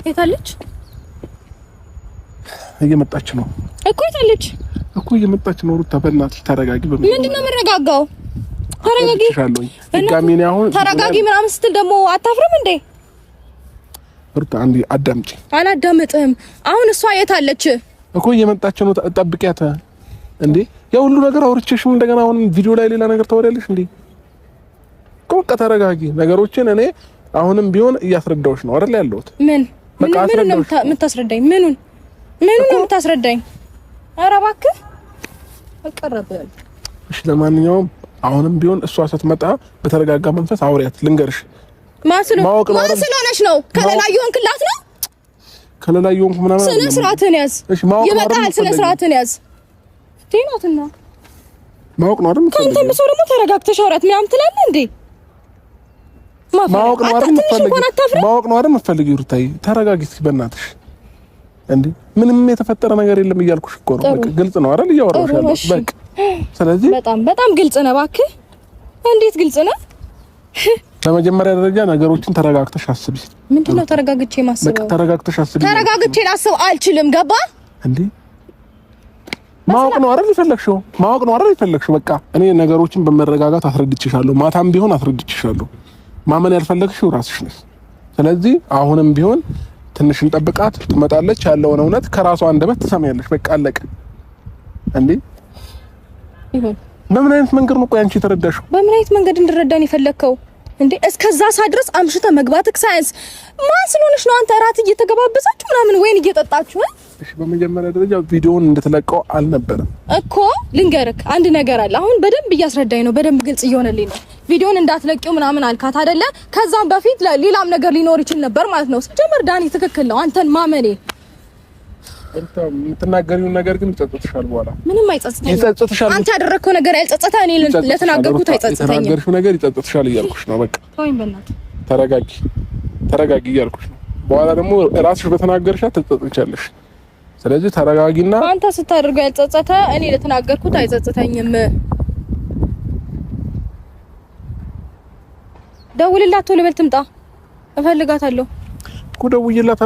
የታለች? እየመጣች ነው እኮ። የታለች እኮ? እየመጣች ነው። ሩታ በእናትሽ ተረጋጊ። ምንድነው የምረጋጋው? ተረጋጊ። ድጋሚ ነው አሁን ተረጋጊ ምናምን ስትል ደግሞ አታፍርም እንዴ? ሩታ አንዴ አዳምጪ። አላዳምጥም። አሁን እሷ የታለች እኮ? እየመጣች ነው። ጠብቂያት እንዴ። ያው ሁሉ ነገር አውርቼሽ እንደገና አሁን ቪዲዮ ላይ ሌላ ነገር ታወሪያለሽ እንዴ? በቃ ተረጋጊ። ነገሮችን እኔ አሁንም ቢሆን እያስረዳሁሽ ነው አይደል ያለሁት? ምን ነው የምታስረዳኝ? ምኑን ነው የምታስረዳኝ? ኧረ እባክህ አቀረበል። እሺ ለማንኛውም አሁንም ቢሆን እሷ ስትመጣ በተረጋጋ መንፈስ አውሪያት። ልንገርሽ ማን ስለሆነች ነው? ከሌላ ይሆንክላት ነው? ከሌላ ይሆንኩ ምናምን ስነ ስርዓትን ያዝ። እሺ ማወቅ ነው አይደል? ስነ ስርዓትን ያዝ። ቴናትና ማወቅ ነው አይደል? ከአንተ ብሶ ደግሞ ተረጋግተሽ አውሪያት ምናምን ትላለህ እንዴ? ማወቅ ነው አይደል? ማወቅ ነው አይደል? የምትፈልጊው ሩታዬ ተረጋጊ እስኪ በእናትሽ። እንዴ ምንም የተፈጠረ ነገር የለም እያልኩሽ እኮ ነው። በቃ ግልጽ ነው አይደል? እያወራሁሽ ያለው በቃ። ስለዚህ በጣም ግልጽ ነው። እባክህ እንዴት ግልጽ ነው? በመጀመሪያ ደረጃ ነገሮችን ተረጋግተሽ አስቢ። ምንድነው ተረጋግቼ ማስበው? በቃ ተረጋግተሽ አስቢ። ተረጋግቼ ላስብ አልችልም። ገባ እንዴ? ማወቅ ነው አይደል የፈለግሽው? ማወቅ ነው አይደል የፈለግሽው? በቃ እኔ ነገሮችን በመረጋጋት አስረድቼሻለሁ። ማታም ቢሆን አስረድቼሻለሁ። ማመን ያልፈለግሽው ራስሽ ነሽ። ስለዚህ አሁንም ቢሆን ትንሽ እንጠብቃት። ትመጣለች። ያለውን እውነት ከራሷ አንደበት ትሰማያለሽ። በቃ አለቀ። እንዴ ይሁን። በምን አይነት መንገድ ነው ቆይ አንቺ የተረዳሽው? በምን አይነት መንገድ እንድረዳን የፈለግከው እንዴ? እስከዛ ሳድረስ አምሽተ መግባትክ ሳይንስ ማን ስለሆነሽ ነው? አንተ እራት እየተገባበዛችሁ ምናምን ወይን እየጠጣችሁ? እሺ በመጀመሪያ ደረጃ ቪዲዮውን እንድትለቀው አልነበረም እኮ። ልንገርክ አንድ ነገር አለ። አሁን በደንብ እያስረዳኝ ነው። በደንብ ግልጽ እየሆነልኝ ነው። ቪዲዮውን እንዳትለቂው ምናምን አልካት አይደለ? ከዛም በፊት ሌላም ነገር ሊኖር ይችል ነበር ማለት ነው። ሲጀመር ዳኒ ትክክል ነው። አንተን ማመኔ የምትናገሪውን ነገር ግን ይጸጽትሻል። በኋላ ምንም አይጸጽተኝም። አንተ ያደረግከው ነገር ያልጸጸተ እኔ ለተናገርኩት አይጸጽተኝም። የተናገርሽው ነገር ይጸጽትሻል እያልኩሽ ነው። በቃ ተወኝ በእናትህ። ተረጋጊ እያልኩሽ ነው። በኋላ ደግሞ ራስሽ በተናገርሻት ትጸጽቻለሽ። ስለዚህ ተረጋጊና አንተ ስታደርገው ያልጸጸተ እኔ ለተናገርኩት አይጸጽተኝም። ደውልላት ቶሎ በል ትምጣ። እፈልጋታለሁ እኮ። ደውዬላት